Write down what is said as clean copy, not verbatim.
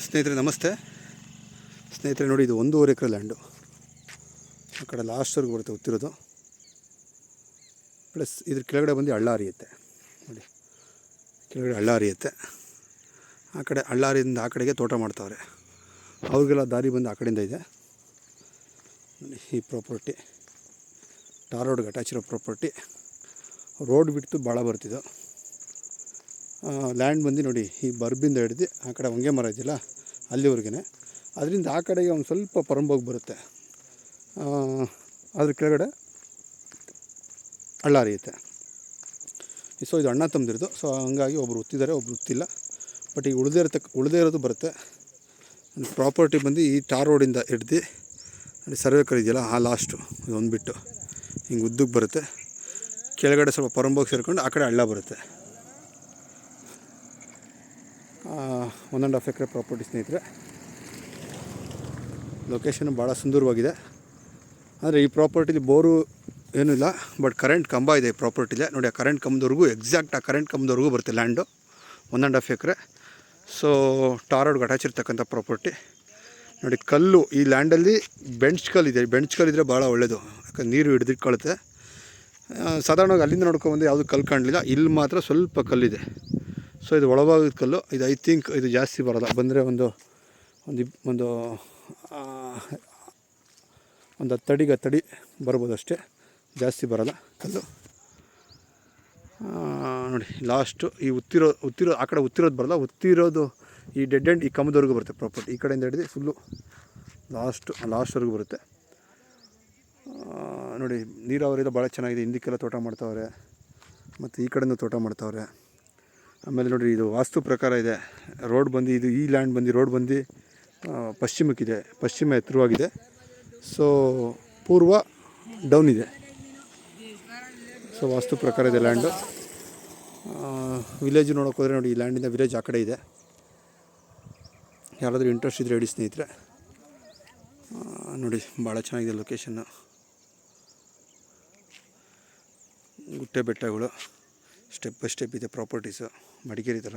ಸ್ನೇಹಿತರೆ ನಮಸ್ತೆ. ಸ್ನೇಹಿತರೆ ನೋಡಿ, ಇದು 1.5 ಎಕರೆ ಲ್ಯಾಂಡು. ಆ ಕಡೆ ಲಾಸ್ಟ್ವರೆಗೂ ಬರುತ್ತೆ ಗೊತ್ತಿರೋದು. ಪ್ಲಸ್ ಇದ್ರ ಕೆಳಗಡೆ ಬಂದು ಹಳ್ಳ ಹರಿಯುತ್ತೆ. ನೋಡಿ, ಕೆಳಗಡೆ ಹಳ್ಳ ಹರಿಯುತ್ತೆ. ಆ ಕಡೆ ಹಳ್ಳ ಹರಿಯಿಂದ ಆ ಕಡೆಗೆ ತೋಟ ಮಾಡ್ತಾವ್ರೆ. ಅವ್ರಿಗೆಲ್ಲ ದಾರಿ ಬಂದು ಆ ಕಡೆಯಿಂದ ಇದೆ. ನೋಡಿ, ಈ ಪ್ರಾಪರ್ಟಿ ಟಾರ್ ರೋಡ್ಗೆ ಅಟ್ಯಾಚ್ ಇರೋ ಪ್ರಾಪರ್ಟಿ. ರೋಡ್ ಬಿಟ್ಟು ಭಾಳ ಬರ್ತಿದ್ದು. ಲ್ಯಾಂಡ್ ಬಂದು ನೋಡಿ, ಈ ಬರ್ಬಿಂದ ಹಿಡ್ದು ಆ ಕಡೆ ಹೊಂಗೆ ಮರ ಇದೆಯಲ್ಲ ಅಲ್ಲಿವರೆಗೆ. ಅದರಿಂದ ಆ ಕಡೆಗೆ ಒಂದು ಸ್ವಲ್ಪ ಪರಂಬೋಗಿ ಬರುತ್ತೆ. ಅದ್ರ ಕೆಳಗಡೆ ಹಳ್ಳ ಹರಿಯುತ್ತೆ. ಸೊ ಇದು ಅಣ್ಣ ತಮ್ಮದಿರೋದು. ಸೊ ಹಂಗಾಗಿ ಒಬ್ರು ಉತ್ತಿದ್ದಾರೆ, ಒಬ್ರು ಉತ್ತಿಲ್ಲ. ಬಟ್ ಈಗ ಉಳಿದೇ ಇರೋದು ಬರುತ್ತೆ. ಪ್ರಾಪರ್ಟಿ ಬಂದು ಈ ಟಾರ್ ರೋಡಿಂದ ಹಿಡ್ದು ನೋಡಿ, ಸರ್ವೇಕರ್ ಇದೆಯಲ್ಲ ಆ ಲಾಸ್ಟು ಇದೊಂದು ಬಿಟ್ಟು ಹಿಂಗೆ ಉದ್ದಕ್ಕೆ ಬರುತ್ತೆ. ಕೆಳಗಡೆ ಸ್ವಲ್ಪ ಪರಂಬೋಗಿ ಸೇರ್ಕೊಂಡು ಆ ಕಡೆ ಹಳ್ಳ ಬರುತ್ತೆ. 1.5 ಎಕರೆ ಪ್ರಾಪರ್ಟಿ ಸ್ನೇಹಿತರೆ. ಲೊಕೇಶನ್ ಭಾಳ ಸುಂದರವಾಗಿದೆ. ಅಂದರೆ ಈ ಪ್ರಾಪರ್ಟಿಲಿ ಬೋರು ಏನೂ ಇಲ್ಲ, ಬಟ್ ಕರೆಂಟ್ ಕಂಬ ಇದೆ ಈ ಪ್ರಾಪರ್ಟಿಲಿ. ನೋಡಿ, ಆ ಕರೆಂಟ್ ಕಂಬದವರೆಗೂ ಎಕ್ಸಾಕ್ಟ್ ಆ ಕರೆಂಟ್ ಕಂಬದವರೆಗೂ ಬರುತ್ತೆ ಲ್ಯಾಂಡು. 1.5 ಎಕರೆ. ಸೊ ಟಾರ್ ರೋಡ್ಗೆ ಅಟ್ಯಾಚ್ ಇರ್ತಕ್ಕಂಥ ಪ್ರಾಪರ್ಟಿ. ನೋಡಿ, ಕಲ್ಲು ಈ ಲ್ಯಾಂಡಲ್ಲಿ ಬೆಂಚ್ ಕಲ್ಲಿದೆ. ಬೆಂಚ್ ಕಲ್ಲಿದ್ದರೆ ಭಾಳ ಒಳ್ಳೆಯದು, ಯಾಕಂದ್ರೆ ನೀರು ಹಿಡಿದಿಟ್ಕೊಳುತ್ತೆ. ಸಾಧಾರಣವಾಗಿ ಅಲ್ಲಿಂದ ನೋಡ್ಕೊಂಡ್ಬಂದು ಯಾವುದು ಕಲ್ಲು ಕಾಣಲಿಲ್ಲ. ಇಲ್ಲಿ ಮಾತ್ರ ಸ್ವಲ್ಪ ಕಲ್ಲಿದೆ. ಸೊ ಇದು ಒಳಭಾಗದ ಕಲ್ಲು. ಇದು ಐ ಥಿಂಕ್ ಇದು ಜಾಸ್ತಿ ಬರೋಲ್ಲ. ಬಂದರೆ ಒಂದು 10 ಅಡಿ ಬರ್ಬೋದು ಅಷ್ಟೇ, ಜಾಸ್ತಿ ಬರೋಲ್ಲ ಕಲ್ಲು. ನೋಡಿ, ಲಾಸ್ಟು ಈ ಉತ್ತಿರೋ ಆ ಕಡೆ ಉತ್ತಿರೋದು ಬರೋಲ್ಲ. ಉತ್ತಿರೋದು ಈ ಡೆಡ್ ಎಂಡ್ ಈ ಕಂಬದವರೆಗೂ ಬರುತ್ತೆ ಪ್ರಾಪರ್ಟಿ. ಈ ಕಡೆಯಿಂದ ಹಿಡಿದು ಫುಲ್ಲು ಲಾಸ್ಟ್ವರೆಗೂ ಬರುತ್ತೆ. ನೋಡಿ, ನೀರಾವರಿಯೆಲ್ಲ ಭಾಳ ಚೆನ್ನಾಗಿದೆ. ಹಿಂದಕ್ಕೆಲ್ಲ ತೋಟ ಮಾಡ್ತಾವ್ರೆ, ಮತ್ತು ಈ ಕಡೆಯೂ ತೋಟ ಮಾಡ್ತಾವ್ರೆ. ಆಮೇಲೆ ನೋಡಿ, ಇದು ವಾಸ್ತು ಪ್ರಕಾರ ಇದೆ. ರೋಡ್ ಬಂದು ಇದು ಈ ಲ್ಯಾಂಡ್ ಬಂದು ರೋಡ್ ಬಂದು ಪಶ್ಚಿಮಕ್ಕಿದೆ, ಪಶ್ಚಿಮ ಎತ್ತರವಾಗಿದೆ. ಸೊ ಪೂರ್ವ ಡೌನ್ ಇದೆ. ಸೊ ವಾಸ್ತು ಪ್ರಕಾರ ಇದೆ ಲ್ಯಾಂಡು. ವಿಲೇಜ್ ನೋಡೋಕೆ ಹೋದರೆ ನೋಡಿ, ಈ ಲ್ಯಾಂಡಿಂದ ವಿಲೇಜ್ ಆ ಕಡೆ ಇದೆ. ಯಾರಾದರೂ ಇಂಟ್ರೆಸ್ಟ್ ಇದ್ದರೆ ಹೇಳಿ ಸ್ನೇಹಿತರೆ. ನೋಡಿ, ಭಾಳ ಚೆನ್ನಾಗಿದೆ ಲೊಕೇಶನ್ನು. ಗುಟ್ಟೆ ಬೆಟ್ಟಗಳು ಸ್ಟೆಪ್ ಬೈ ಸ್ಟೆಪ್ ಇದೆ ಪ್ರಾಪರ್ಟೀಸು, ಮಡಿಕೇರಿ ಥರ.